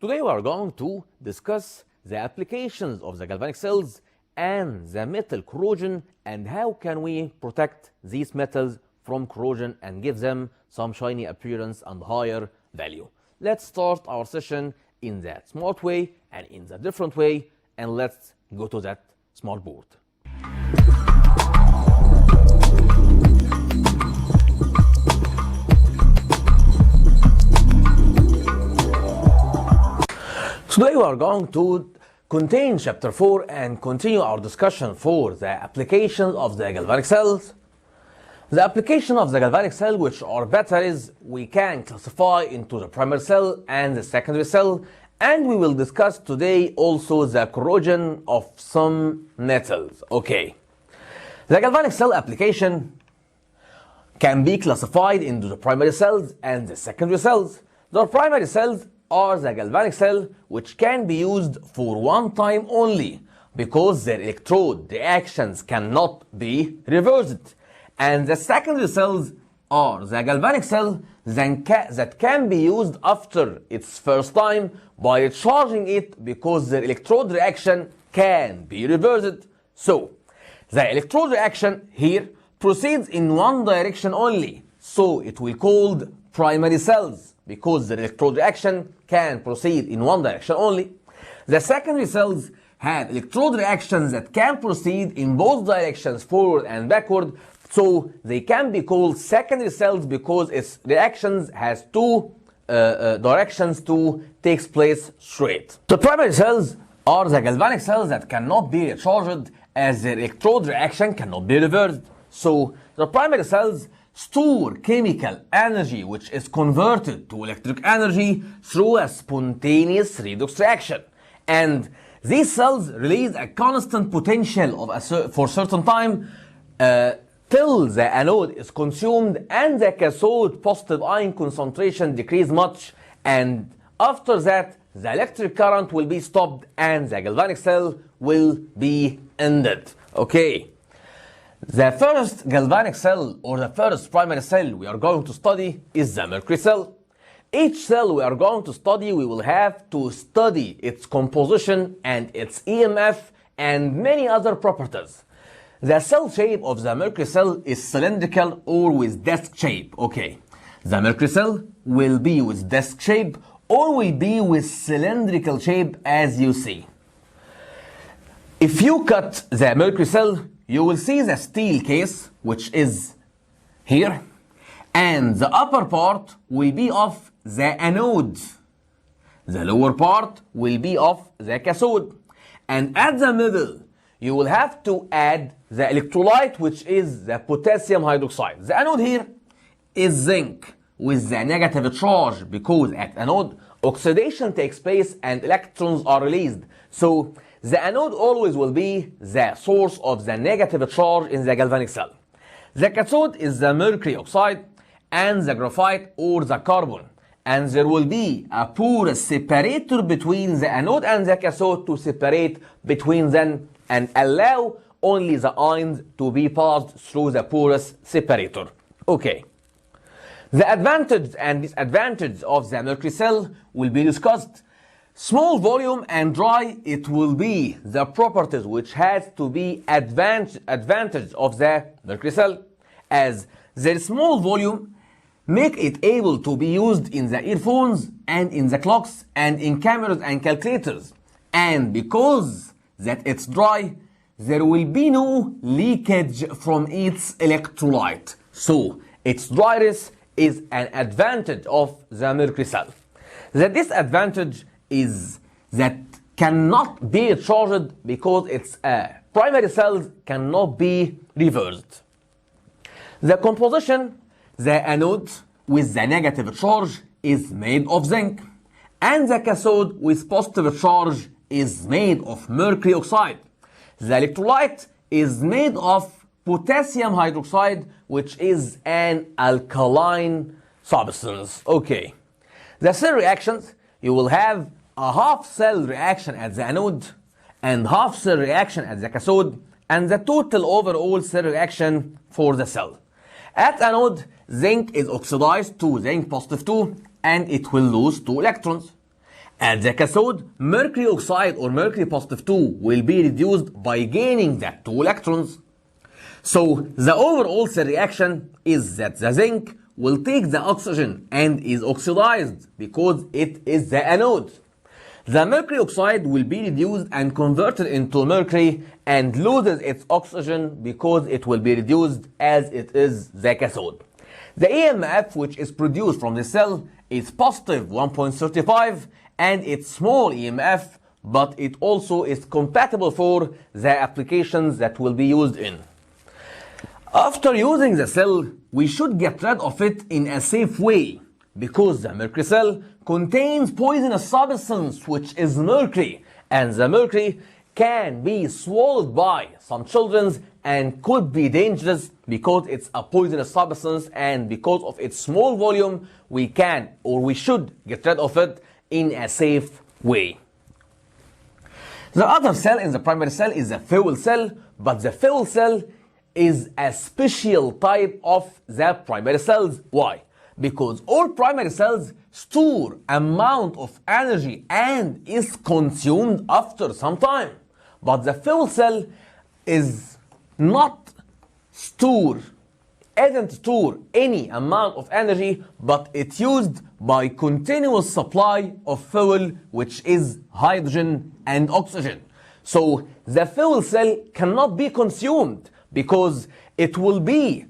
Today we are going to discuss the applications of the galvanic cells and the metal corrosion and how can we protect these metals from corrosion and give them some shiny appearance and higher value. Let's start our session in that smart way and in the different way, and let's go to that smart board. Today we are going to continue chapter 4 and continue our discussion for the applications of the galvanic cells. The application of the galvanic cell, which are better, is we can classify into the primary cell and the secondary cell, and we will discuss today also the corrosion of some metals. Okay. The galvanic cell application can be classified into the primary cells and the secondary cells. The primary cells are the galvanic cell which can be used for one time only because their electrode reactions cannot be reversed. And the secondary cells are the galvanic cell that can be used after its first time by charging it because their electrode reaction can be reversed. So, the electrode reaction here proceeds in one direction only. So, it will be called primary cells because the electrode reaction can proceed in one direction only. The secondary cells have electrode reactions that can proceed in both directions, forward and backward, so they can be called secondary cells because its reactions has two directions to take place straight. The primary cells are the galvanic cells that cannot be recharged as their electrode reaction cannot be reversed. So the primary cells store chemical energy which is converted to electric energy through a spontaneous redox reaction. And these cells release a constant potential of for certain time till the anode is consumed and the cathode positive ion concentration decrease much, and after that the electric current will be stopped and the galvanic cell will be ended. Okay. The first galvanic cell or the first primary cell we are going to study is the mercury cell. Each cell we are going to study, we will have to study its composition and its EMF and many other properties. The cell shape of the mercury cell is cylindrical or with disc shape. Okay, the mercury cell will be with disc shape or will be with cylindrical shape as you see. If you cut the mercury cell, you will see the steel case, which is here, and the upper part will be of the anode. The lower part will be of the cathode. And at the middle, you will have to add the electrolyte, which is the potassium hydroxide. The anode here is zinc with the negative charge because at anode, oxidation takes place and electrons are released. So the anode always will be the source of the negative charge in the galvanic cell. The cathode is the mercury oxide and the graphite or the carbon. And there will be a porous separator between the anode and the cathode to separate between them and allow only the ions to be passed through the porous separator. Okay. The advantage and disadvantage of the mercury cell will be discussed. Small volume and dry, it will be the properties which has to be advantage of the mercury cell, as their small volume make it able to be used in the earphones and in the clocks and in cameras and calculators. And because that it's dry, there will be no leakage from its electrolyte. So its dryness is an advantage of the mercury cell. The disadvantage is that cannot be charged because its primary cells cannot be reversed. The composition, the anode with the negative charge is made of zinc, and the cathode with positive charge is made of mercury oxide. The electrolyte is made of potassium hydroxide, which is an alkaline substance. Okay. The cell reactions, you will have a half cell reaction at the anode and half cell reaction at the cathode, and the total overall cell reaction for the cell. At anode, zinc is oxidized to zinc positive 2 and it will lose 2 electrons. At the cathode, mercury oxide or mercury positive 2 will be reduced by gaining the 2 electrons. So the overall cell reaction is that the zinc will take the oxygen and is oxidized because it is the anode. The mercury oxide will be reduced and converted into mercury and loses its oxygen because it will be reduced as it is the cathode. The EMF which is produced from the cell is positive 1.35 and it's small EMF, but it also is compatible for the applications that will be used in. After using the cell, we should get rid of it in a safe way because the mercury cell contains poisonous substance which is mercury, and the mercury can be swallowed by some children and could be dangerous because it's a poisonous substance, and because of its small volume we can or we should get rid of it in a safe way. The other cell in the primary cell is the fuel cell, but the fuel cell is a special type of the primary cells. Why? Because all primary cells store amount of energy and is consumed after some time. But the fuel cell is not isn't store any amount of energy, but it's used by continuous supply of fuel, which is hydrogen and oxygen. So the fuel cell cannot be consumed because it will be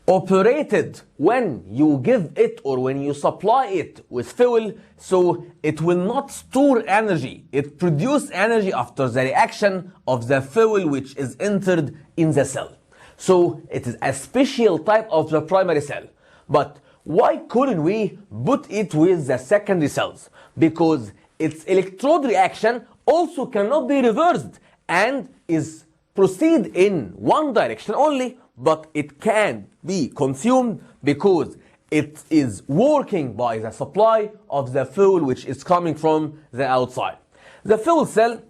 operated when you give it or when you supply it with fuel, so it will not store energy. It produces energy after the reaction of the fuel which is entered in the cell. So it is a special type of the primary cell. But why couldn't we put it with the secondary cells? Because its electrode reaction also cannot be reversed and is proceed in one direction only, but it can be consumed because it is working by the supply of the fuel which is coming from the outside. The fuel cell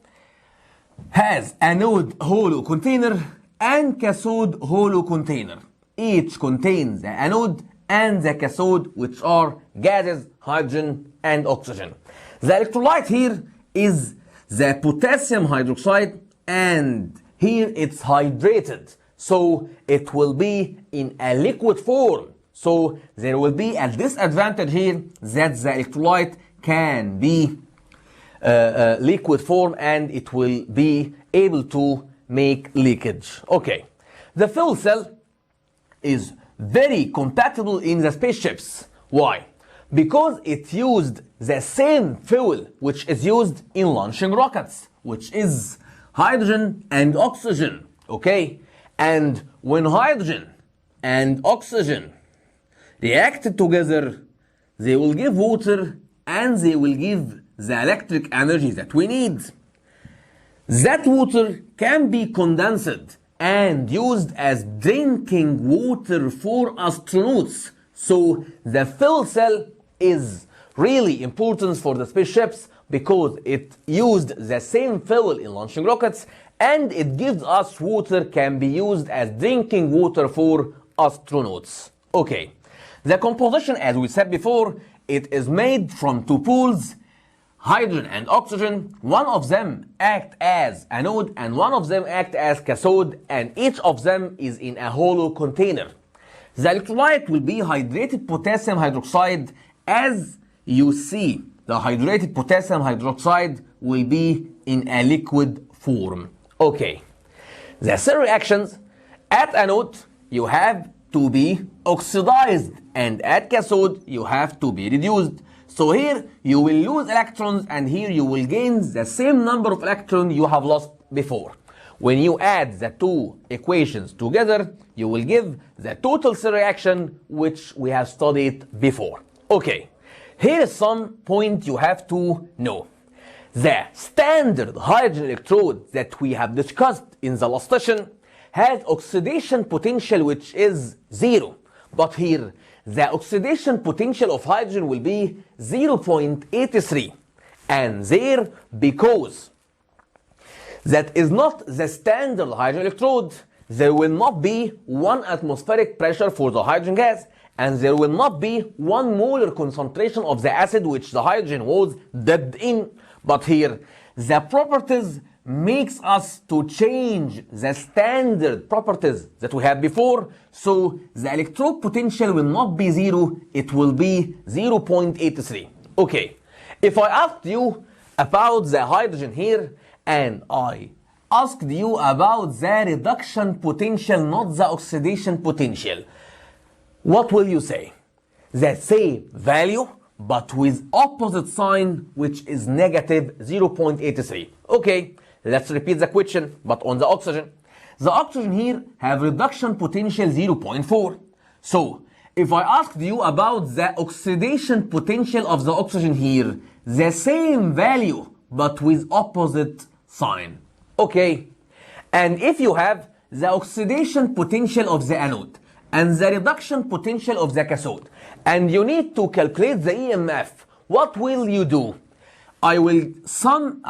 has anode hollow container and cathode hollow container. Each contains the anode and the cathode, which are gases, hydrogen and oxygen. The electrolyte here is the potassium hydroxide, and here it's hydrated, so it will be in a liquid form. So there will be a disadvantage here that the electrolyte can be liquid form and it will be able to make leakage. Okay, the fuel cell is very compatible in the spaceships. Why? Because it used the same fuel which is used in launching rockets, which is hydrogen and oxygen. Okay, and when hydrogen and oxygen reacted together, they will give water and they will give the electric energy that we need. That water can be condensed and used as drinking water for astronauts. So the fuel cell is really important for the spaceships because it used the same fuel in launching rockets, and it gives us water can be used as drinking water for astronauts. Okay, the composition, as we said before, it is made from two pools, hydrogen and oxygen. One of them act as anode and one of them act as cathode, and each of them is in a hollow container. The electrolyte will be hydrated potassium hydroxide. As you see, the hydrated potassium hydroxide will be in a liquid form. Okay, the cell reactions: at anode you have to be oxidized, and at cathode you have to be reduced. So here you will lose electrons and here you will gain the same number of electrons you have lost before. When you add the two equations together, you will give the total cell reaction which we have studied before. Okay, here is some point you have to know. The standard hydrogen electrode that we have discussed in the last session has oxidation potential which is 0. But here the oxidation potential of hydrogen will be 0.83. And there, because that is not the standard hydrogen electrode, there will not be 1 atmospheric pressure for the hydrogen gas, and there will not be 1 molar concentration of the acid which the hydrogen was dipped in. But here, the properties makes us to change the standard properties that we had before. So the electrode potential will not be 0, it will be 0.83. Okay, if I asked you about the hydrogen here, and I asked you about the reduction potential, not the oxidation potential, what will you say? The same value, but with opposite sign, which is negative 0.83. Okay, let's repeat the question, but on the oxygen. The oxygen here have reduction potential 0.4. So, if I asked you about the oxidation potential of the oxygen here, the same value, but with opposite sign. Okay, and if you have the oxidation potential of the anode and the reduction potential of the cathode, and you need to calculate the EMF, what will you do? I will summarize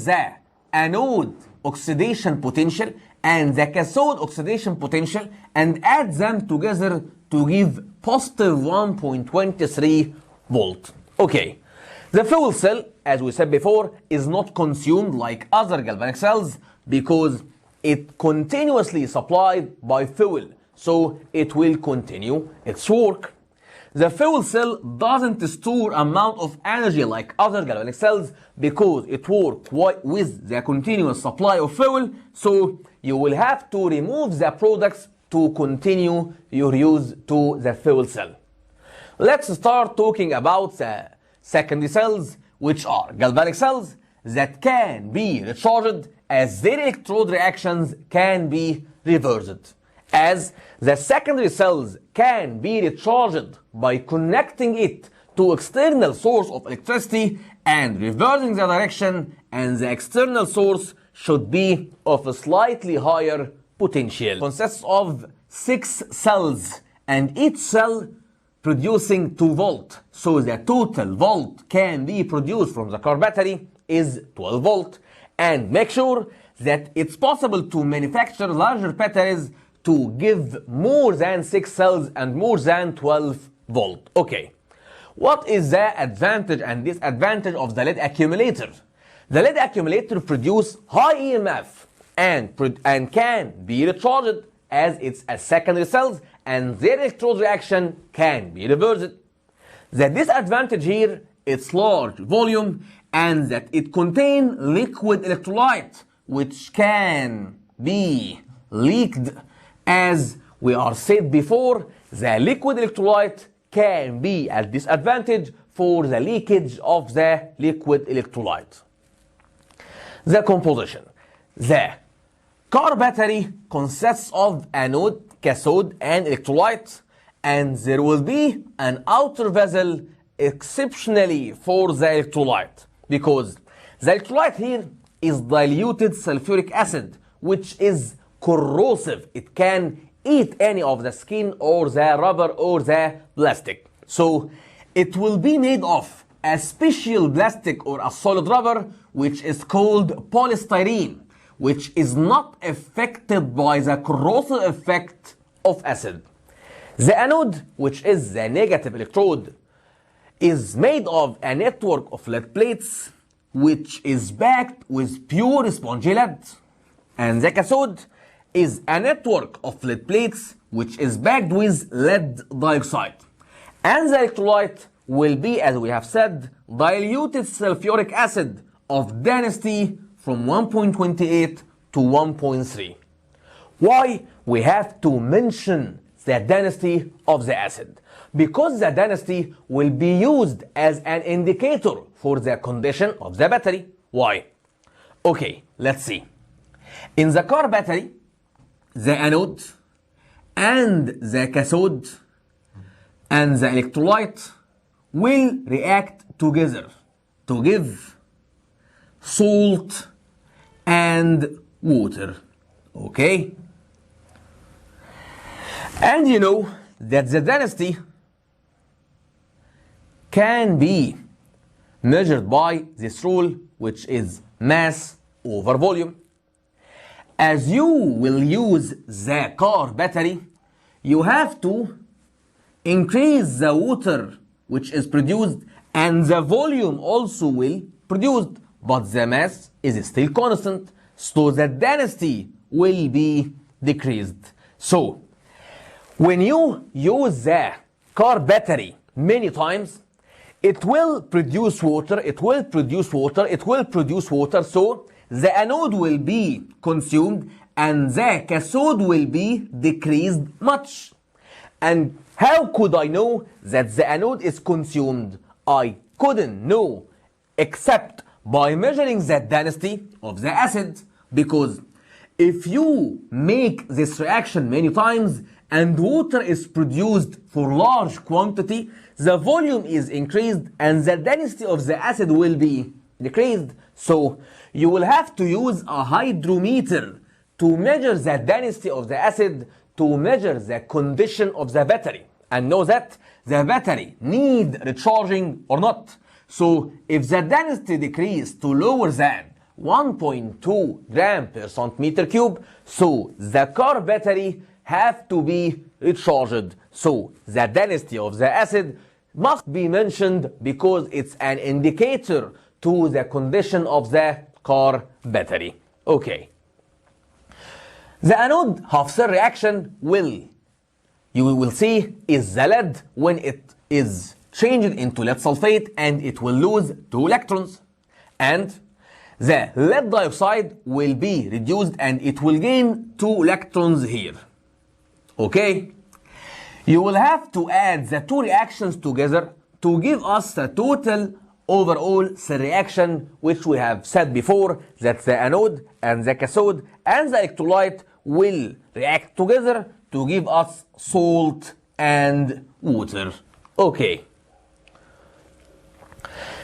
the anode oxidation potential and the cathode oxidation potential and add them together to give positive 1.23 volt. Okay, the fuel cell, as we said before, is not consumed like other galvanic cells because it continuously supplied by fuel, so it will continue its work. The fuel cell doesn't store amount of energy like other galvanic cells because it works with the continuous supply of fuel, so you will have to remove the products to continue your use to the fuel cell. Let's start talking about the secondary cells, which are galvanic cells that can be recharged as their electrode reactions can be reversed. As the secondary cells can be recharged by connecting it to external source of electricity and reversing the direction, and the external source should be of a slightly higher potential. It consists of 6 cells and each cell producing 2 volt. So the total volt can be produced from the car battery is 12 volt. And make sure that it's possible to manufacture larger batteries to give more than 6 cells and more than 12 volt. Okay, what is the advantage and disadvantage of the lead accumulator? The lead accumulator produce high EMF and can be recharged as it's a secondary cells and their electrode reaction can be reversed. The disadvantage here, it's large volume and that it contains liquid electrolyte which can be leaked. As we are said before, the liquid electrolyte can be a disadvantage for the leakage of the liquid electrolyte. The composition. The car battery consists of anode, cathode, and electrolyte, and there will be an outer vessel exceptionally for the electrolyte, because the electrolyte here is diluted sulfuric acid, which is corrosive. It can eat any of the skin or the rubber or the plastic. So it will be made of a special plastic or a solid rubber which is called polystyrene, which is not affected by the corrosive effect of acid. The anode, which is the negative electrode, is made of a network of lead plates which is backed with pure spongy lead. And the cathode is a network of lead plates which is backed with lead dioxide. And the electrolyte will be, as we have said, diluted sulfuric acid of density from 1.28 to 1.3. Why we have to mention the density of the acid? Because the density will be used as an indicator for the condition of the battery. Why? Okay, let's see. In the car battery, the anode and the cathode and the electrolyte will react together to give salt and water. Okay? And you know that the density can be measured by this rule, which is mass over volume. As you will use the car battery, you have to increase the water which is produced and the volume also will produced, but the mass is still constant, so the density will be decreased. So when you use the car battery many times, it will produce water, so the anode will be consumed and the cathode will be decreased much. And how could I know that the anode is consumed? I couldn't know except by measuring the density of the acid, because if you make this reaction many times and water is produced for large quantity, the volume is increased and the density of the acid will be decreased. So you will have to use a hydrometer to measure the density of the acid, to measure the condition of the battery, and know that the battery need recharging or not. So if the density decrease to lower than 1.2 gram per centimeter cube, so the car battery have to be recharged. So the density of the acid must be mentioned because it's an indicator to the condition of the car battery. Okay. The anode half cell reaction you will see is the lead when it is changed into lead sulfate and it will lose 2 electrons. And the lead dioxide will be reduced and it will gain 2 electrons here. Okay? You will have to add the 2 reactions together to give us the total overall cell reaction, which we have said before that the anode and the cathode and the electrolyte will react together to give us salt and water. Okay.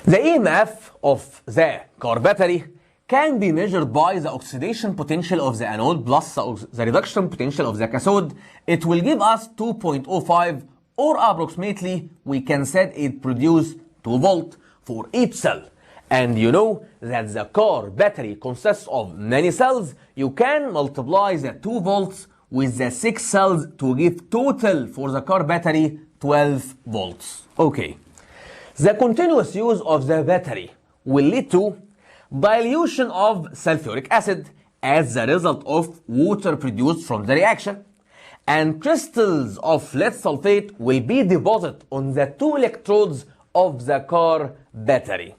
The EMF of the car battery can be measured by the oxidation potential of the anode plus the reduction potential of the cathode. It will give us 2.05, or approximately we can say it produces 2 volt for each cell. And you know that the car battery consists of many cells. You can multiply the 2 volts with the 6 cells to give total for the car battery 12 volts. Okay. The continuous use of the battery will lead to dilution of sulfuric acid as the result of water produced from the reaction, and crystals of lead sulfate will be deposited on the 2 electrodes of the car battery.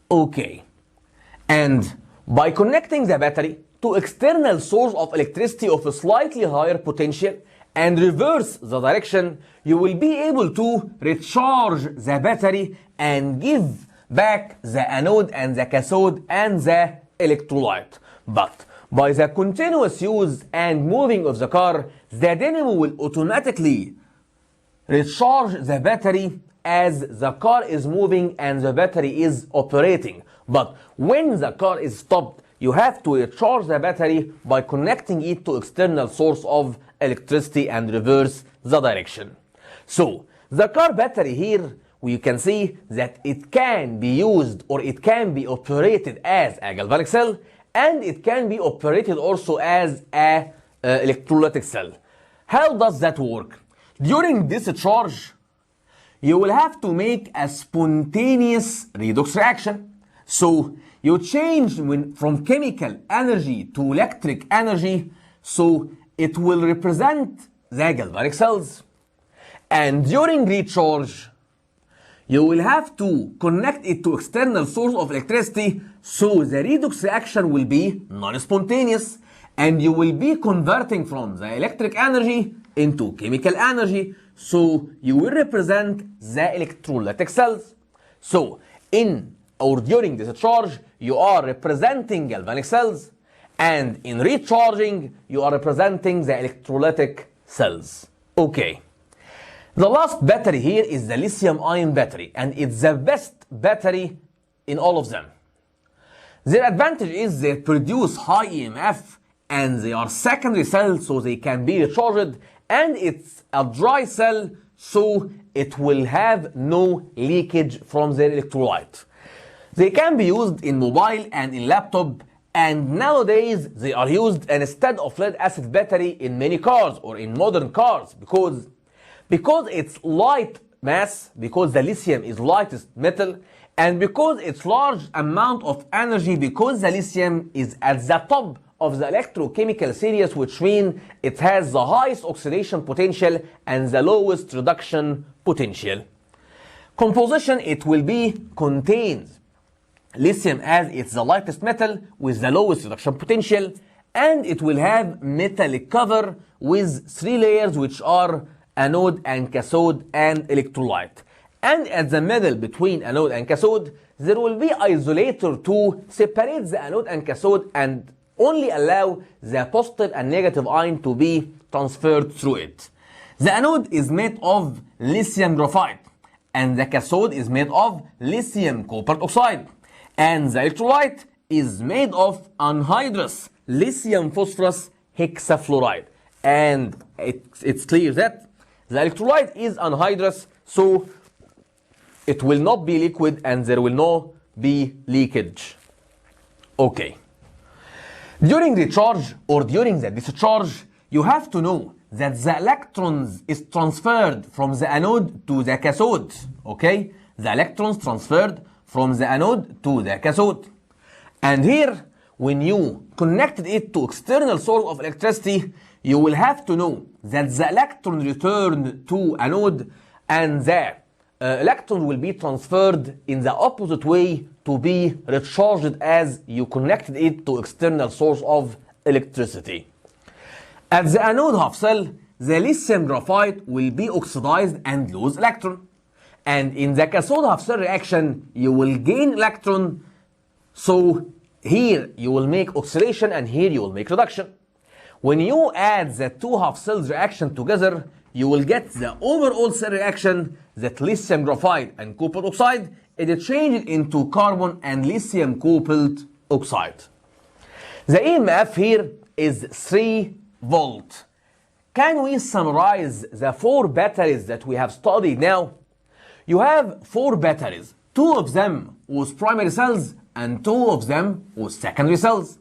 Okay. And by connecting the battery to external source of electricity of a slightly higher potential and reverse the direction, you will be able to recharge the battery and give back the anode and the cathode and the electrolyte. But by the continuous use and moving of the car, the dynamo will automatically recharge the battery as the car is moving and the battery is operating. But when the car is stopped, you have to recharge the battery by connecting it to external source of electricity and reverse the direction. So the car battery here, we can see that it can be used or it can be operated as a galvanic cell, and it can be operated also as a electrolytic cell. How does that work? During discharge, you will have to make a spontaneous redox reaction. So you change from chemical energy to electric energy, so it will represent the galvanic cells. And during recharge, you will have to connect it to external source of electricity, so the redox reaction will be non-spontaneous, and you will be converting from the electric energy into chemical energy, so you will represent the electrolytic cells. So in or during discharge, you are representing galvanic cells, and in recharging, you are representing the electrolytic cells. Okay. The last battery here is the lithium-ion battery, and it's the best battery in all of them. Their advantage is they produce high EMF, and they are secondary cells, so they can be recharged, and it's a dry cell, so it will have no leakage from their electrolyte. They can be used in mobile and in laptop, and nowadays they are used instead of lead acid battery in many cars or in modern cars, because because it's light mass, because the lithium is lightest metal, and because its large amount of energy, because the lithium is at the top of the electrochemical series, which means it has the highest oxidation potential and the lowest reduction potential. Composition, it will be contains lithium as it's the lightest metal with the lowest reduction potential, and it will have metallic cover with 3 layers, which are anode and cathode and electrolyte. And at the middle between anode and cathode, there will be isolator to separate the anode and cathode and only allow the positive and negative ion to be transferred through it. The anode is made of lithium graphite, and the cathode is made of lithium cobalt oxide, and the electrolyte is made of anhydrous lithium phosphorus hexafluoride. And it's clear that the electrolyte is anhydrous, so it will not be liquid and there will not be leakage. Okay. During the charge or during the discharge, you have to know that the electrons is transferred from the anode to the cathode. Okay? The electrons transferred from the anode to the cathode. And here, when you connected it to external source of electricity, you will have to know that the electron returned to anode and the electron will be transferred in the opposite way to be recharged as you connected it to external source of electricity. At the anode half cell, the lithium graphite will be oxidized and lose electron. And in the cathode half cell reaction, you will gain electron. So here you will make oxidation and here you will make reduction. When you add the two half cells reaction together, you will get the overall cell reaction that lithium graphite and cobalt oxide is changed into carbon and lithium cobalt oxide. The EMF here is 3 volt. Can we summarize the 4 batteries that we have studied now? You have 4 batteries, 2 of them with primary cells and 2 of them with secondary cells.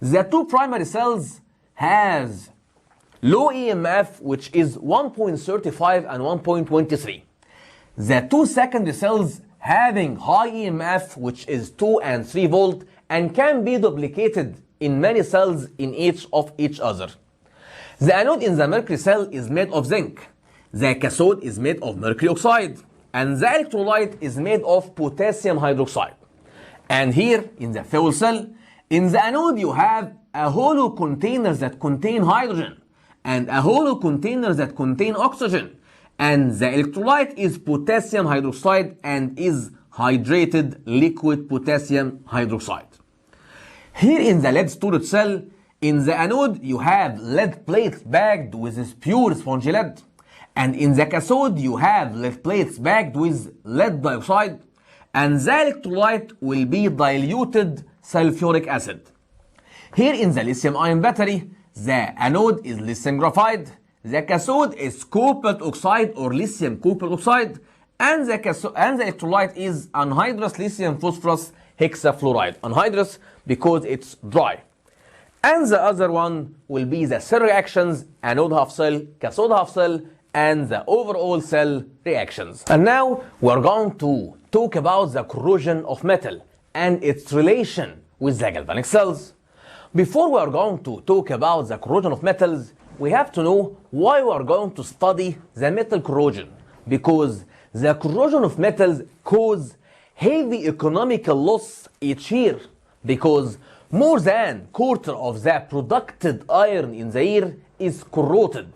The 2 primary cells has low EMF, which is 1.35 and 1.23. The 2 secondary cells having high EMF, which is 2 and 3 volt, and can be duplicated in many cells in each of each other. The anode in the mercury cell is made of zinc. The cathode is made of mercury oxide. And the electrolyte is made of potassium hydroxide. And here in the fuel cell, in the anode you have a hollow containers that contain hydrogen and a hollow containers that contain oxygen. And the electrolyte is potassium hydroxide and is hydrated liquid potassium hydroxide. Here in the lead storage cell, in the anode you have lead plates bagged with this pure spongy lead. And in the cathode you have lead plates bagged with lead dioxide. And the electrolyte will be diluted sulfuric acid. Here in the lithium ion battery, the anode is lithium graphite, the cathode is cobalt oxide or lithium cobalt oxide, and the electrolyte is anhydrous lithium phosphorus hexafluoride. Anhydrous because it's dry. And the other one will be the cell reactions, anode half cell, cathode half cell, and the overall cell reactions. And now we're going to talk about the corrosion of metal and its relation with the galvanic cells. Before we are going to talk about the corrosion of metals, we have to know why we are going to study the metal corrosion. Because the corrosion of metals cause heavy economical loss each year. Because more than quarter of the produced iron in the year is corroded.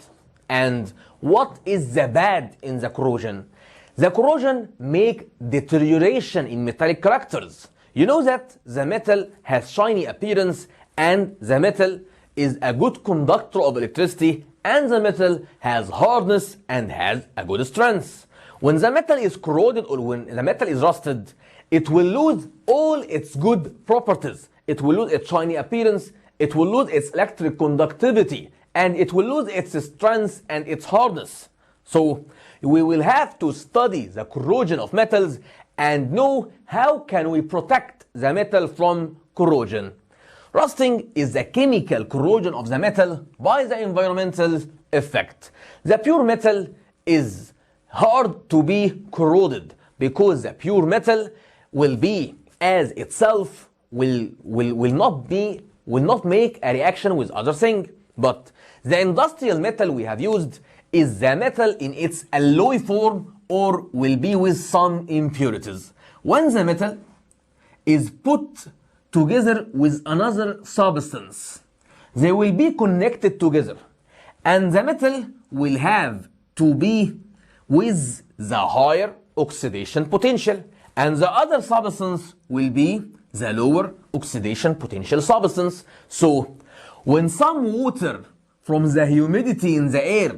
And what is the bad in the corrosion? The corrosion make deterioration in metallic characters. You know that the metal has shiny appearance and the metal is a good conductor of electricity and the metal has hardness and has a good strength. When the metal is corroded or when the metal is rusted, it will lose all its good properties. It will lose its shiny appearance, it will lose its electric conductivity, and it will lose its strength and its hardness. So we will have to study the corrosion of metals and know how can we protect the metal from corrosion. Rusting is the chemical corrosion of the metal by the environmental effect. The pure metal is hard to be corroded because the pure metal will be as itself will not make a reaction with other thing. But the industrial metal we have used is the metal in its alloy form or will be with some impurities. When the metal is put together with another substance, they will be connected together, and the metal will have to be with the higher oxidation potential, and the other substance will be the lower oxidation potential substance. So when some water from the humidity in the air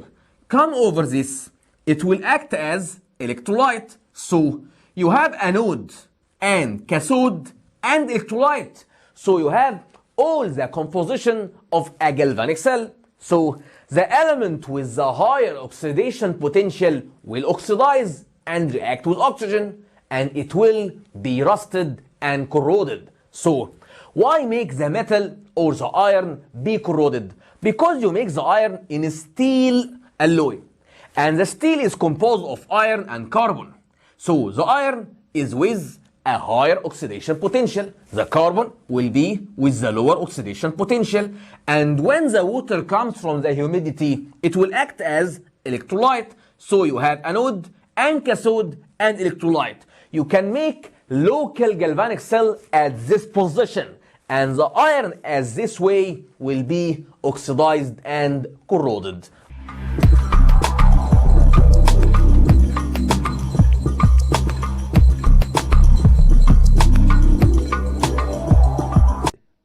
come over this, it will act as electrolyte. So you have anode and cathode and electrolyte. So you have all the composition of a galvanic cell. So the element with the higher oxidation potential will oxidize and react with oxygen, and it will be rusted and corroded. So why make the metal or the iron be corroded? Because you make the iron in a steel alloy, and the steel is composed of iron and carbon. So the iron is with a higher oxidation potential, the carbon will be with the lower oxidation potential, and when the water comes from the humidity, it will act as electrolyte. So you have anode and cathode and electrolyte. You can make local galvanic cell at this position, and the iron as this way will be oxidized and corroded.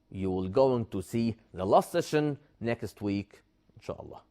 You will going to see the last session next week, inshallah.